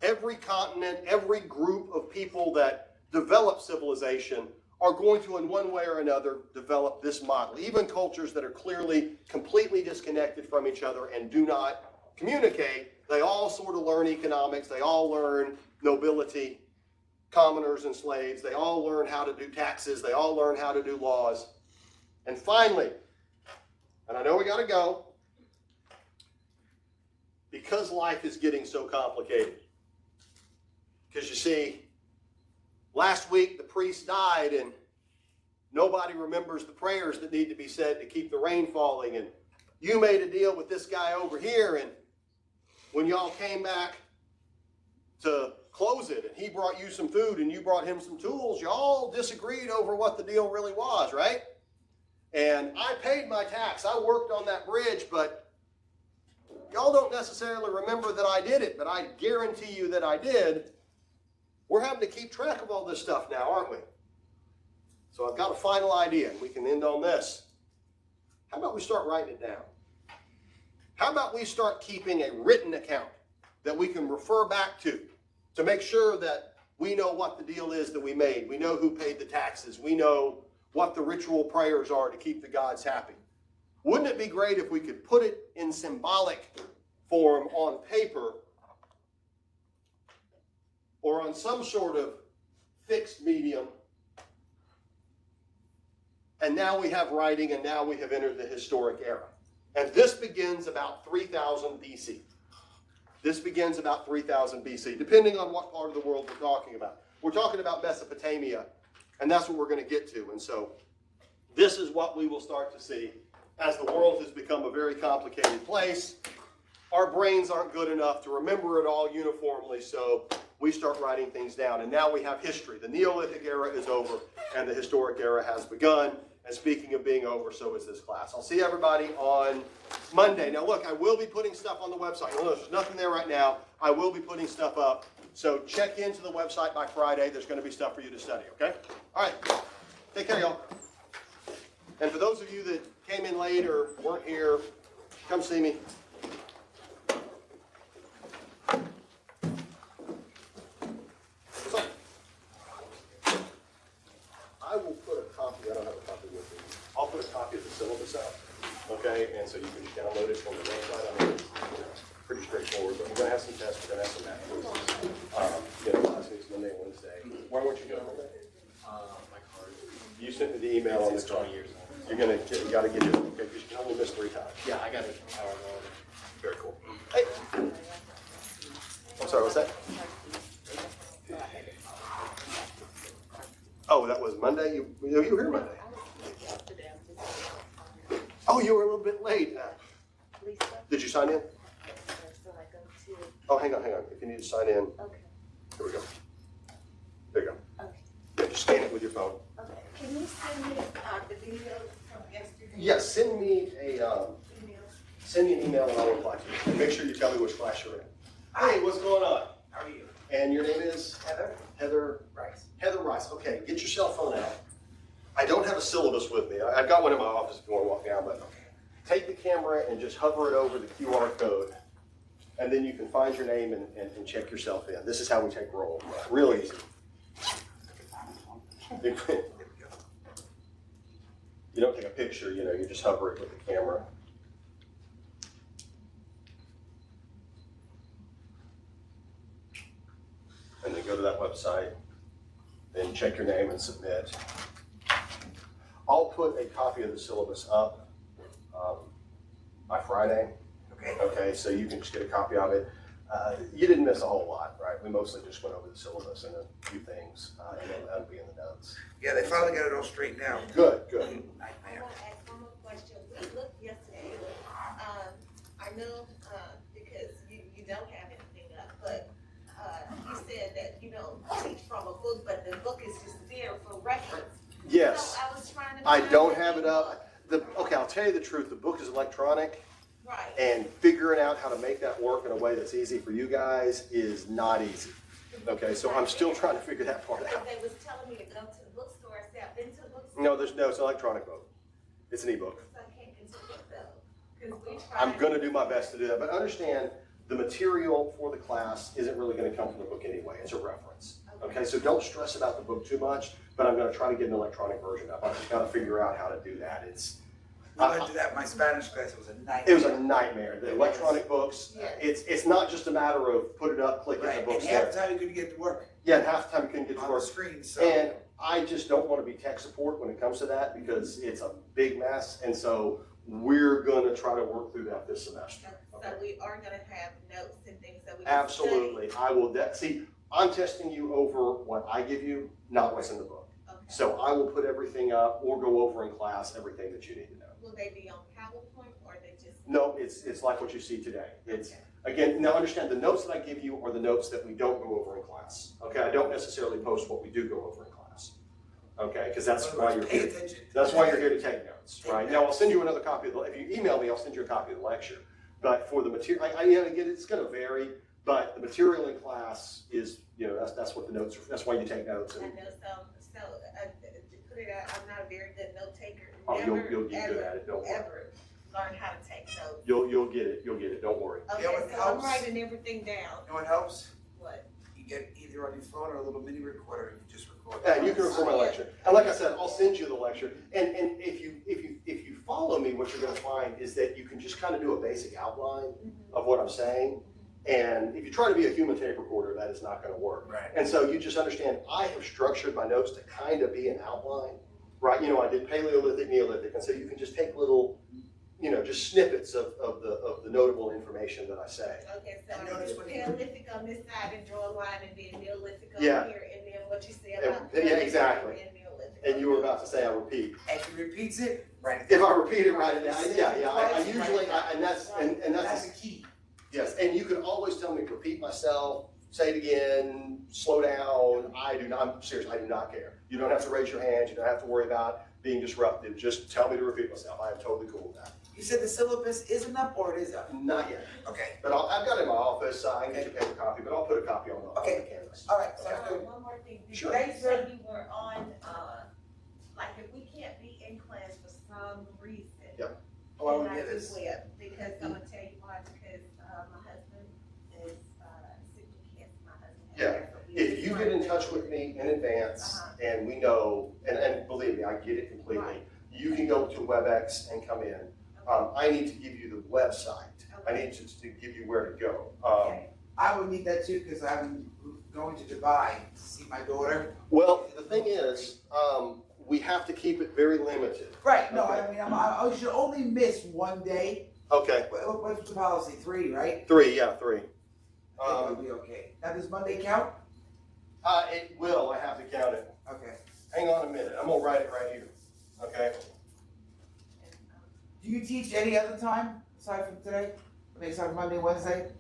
Every continent, every group of people that develop civilization are going to, in one way or another, develop this model. Even cultures that are clearly completely disconnected from each other and do not communicate, they all sort of learn economics, they all learn nobility, commoners and slaves, they all learn how to do taxes, they all learn how to do laws. And finally, and I know we got to go, because life is getting so complicated. Because you see, last week the priest died and nobody remembers the prayers that need to be said to keep the rain falling. And you made a deal with this guy over here, and when y'all came back to close it and he brought you some food and you brought him some tools, y'all disagreed over what the deal really was, right? And I paid my tax. I worked on that bridge, but y'all don't necessarily remember that I did it, but I guarantee you that I did. We're having to keep track of all this stuff now, aren't we? So I've got a final idea. We can end on this. How about we start writing it down? How about we start keeping a written account that we can refer back to make sure that we know what the deal is that we made. We know who paid the taxes. We know what the ritual prayers are to keep the gods happy. Wouldn't it be great if we could put it in symbolic form on paper or on some sort of fixed medium and now we have writing, and now we have entered the historic era. And this begins about 3000 BC. This begins about 3000 BC, depending on what part of the world we're talking about. We're talking about Mesopotamia, and that's what we're going to get to. And so this is what we will start to see as the world has become a very complicated place. Our brains aren't good enough to remember it all uniformly, so we start writing things down. And now we have history. The Neolithic era is over, and the historic era has begun. And speaking of being over, so is this class. I'll see everybody on Monday. Now look, I will be putting stuff on the website. You'll notice there's nothing there right now. I will be putting stuff up. So check into the website by Friday. There's going to be stuff for you to study, okay? All right. Take care, y'all. And for those of you that came in late or weren't here, come see me. So, I will put a copy, I don't have a copy with me. I'll put a copy of the syllabus out, okay? And so you can just download it from the website. I mean, it's pretty straightforward, but we're going to have some tests, we're going to have some math quizzes. Last week's Monday and Wednesday. Why weren't you doing Monday? My card. You sent me the email on the It's 20 years old. You got to get it, okay? Because you can only miss 3 times. Yeah, I got it. Very cool. Hey. I'm sorry, what's that? Oh, that was Monday? You were here Monday? Oh, you were a little bit late. Did you sign in? Oh, hang on. If you need to sign in. Okay. Here we go. There you go. Okay. Yeah, just scan it with your phone. Okay. Can you send me the video from yesterday? Yes, send me an email and I'll reply to you. And make sure you tell me which class you're in. Hey, what's going on? How are you? And your name is? Heather Heather Rice. Heather Rice. Okay, get your cell phone out. I don't have a syllabus with me. I've got one in my office if you want to walk down, but take the camera and just hover it over the QR code. And then you can find your name and check yourself in. This is how we take roll. Real easy. You don't take a picture, you just hover it with the camera. And then go to that website, then check your name and submit. I'll put a copy of the syllabus up by Friday. Okay, so you can just get a copy of it. You didn't miss a whole lot, right? We mostly just went over the syllabus and a few things, and that'll be in the notes. Yeah, they finally got it all straightened out. Good. I want to ask one more question. We looked yesterday. I know because you don't have anything up, but you said that you don't teach from a book, but the book is just there for reference. Yes, So I was trying to. I find don't the have it ebook. up. Okay, I'll tell you the truth. The book is electronic, Right. and figuring out how to make that work in a way that's easy for you guys is not easy. Okay, so I'm still trying to figure that part Because out. they was telling me to go to the bookstore. I said, I've been to the bookstore. No, it's an electronic book. It's an ebook. So I can't get to the book though. 'Cause we tried. I'm going to do my best to do that, but understand the material for the class isn't really going to come from the book anyway. It's a reference. Okay, so don't stress about the book too much, but I'm going to try to get an electronic version up. I've just got to figure out how to do that. I went to that, my Spanish class, it was a nightmare. It was a nightmare. The electronic books, Yeah. it's not just a matter of put it up, click it, Right, the and book's half the there. time you couldn't get to work Yeah, and half the time you couldn't get to on the work. screen, so. And I just don't want to be tech support when it comes to that because it's a big mess. And so we're going to try to work through that this semester. So we are gonna have notes and things that we can study. Absolutely. I will, see, I'm testing you over what I give you, not what's in the book. Okay. So I will put everything up or go over in class, everything that you need to know. Will they be on PowerPoint or they just? No, it's like what you see today. It's, Okay. again, now understand the notes that I give you are the notes that we don't go over in class. Okay, I don't necessarily post what we do go over in class. Okay, because that's why you're Pay here. attention. That's why you're here to take notes, right? Now, I'll send you another copy of the, if you email me, I'll send you a copy of the lecture. But for the material, again, it's gonna vary, but the material in class is, that's what the notes are, that's why you take notes. I And know to put it out, I'm not a very good note taker. Oh, Never, you'll get good ever, at it, don't worry. ever learn how to take notes. You'll get it, don't worry. Okay, Yeah, what so I'm helps- writing everything down. You know what helps? What? You get either on your phone or a little mini recorder, you just record. Yeah, you can record my lecture. And like I said, I'll send you the lecture. And if you follow me, what you're gonna find is that you can just kind of do a basic outline of what I'm saying. And if you try to be a human tape recorder, that is not gonna work. Right. And so you just understand, I have structured my notes to kind of be an outline. right? You know, I did Paleolithic, Neolithic, and so you can just take little, you know, just snippets of the notable information that I say. Okay, so And I notice do when you- Paleolithic on this side and draw a line and then Neolithic over Yeah. here, and then what you say And- about. yeah, Paleolithic exactly. and Neolithic. And you were about to say I repeat. If he repeats it, write it If down. I repeat it, write it down. Yeah, I Twice, usually, write it down. and that's That's the key. yes, and you can always tell me to repeat myself, say it again, slow down. I'm serious, I do not care. You don't have to raise your hands, you don't have to worry about being disruptive. Just tell me to repeat myself. I am totally cool with that. You said the syllabus isn't up or it is up? Not yet, Okay, but I've got it in my office. I can get you a paper copy, but I'll put a copy on the Okay. canvas. all right, sounds good. One more thing, did Sure. they say you were on, like if we can't be in class for some reason? Yep. Oh, I would can get do this. web? Because I'm gonna tell you why, because, my husband is, sick with cancer, my husband. has Yeah. cancer. We If just you wanted get in to- touch with me in advance Uh-huh. and we know, and believe me, I get it completely. Right. You can go to WebEx and come in. I need to give you the website. I need to give you where to go. Okay. I would need that too, because I'm going to Dubai to see my daughter. Well, the thing is, we have to keep it very limited. Right, no, Okay. I mean, I should only miss one day. Okay, What's the policy, 3, right? 3. I think I'll be okay. Now, does Monday count? It will, I have to count it. Okay. Hang on a minute, I'm gonna write it right here, okay? Do you teach any other time aside from today? I mean, aside from Monday, Wednesday?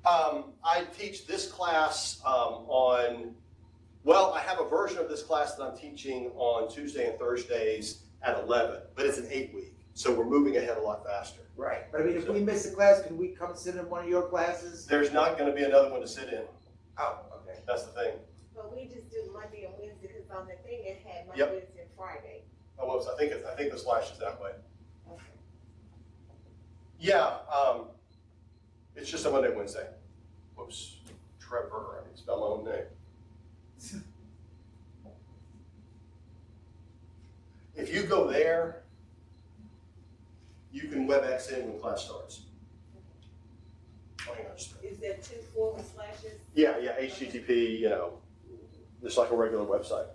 I teach this class well, I have a version of this class that I'm teaching on Tuesday and Thursdays at 11, but it's an 8-week, so we're moving ahead a lot faster. Right, but I mean, if we miss a class, can we come sit in one of your classes? There's not gonna be another one to sit in, Oh, okay. that's the thing. But we just do Monday and Wednesday, because on the thing it had Monday, Yep. Wednesday, and Friday. Oh, whoops, I think the slash is that way. Okay. Yeah, it's just a Monday, Wednesday. Whoops, Trevor, I need to spell my own name. If you go there, you can WebEx in when class starts. Oh, hang on just a minute. Is there 2 forward slashes? Yeah, HTTP, you know, just like a regular website.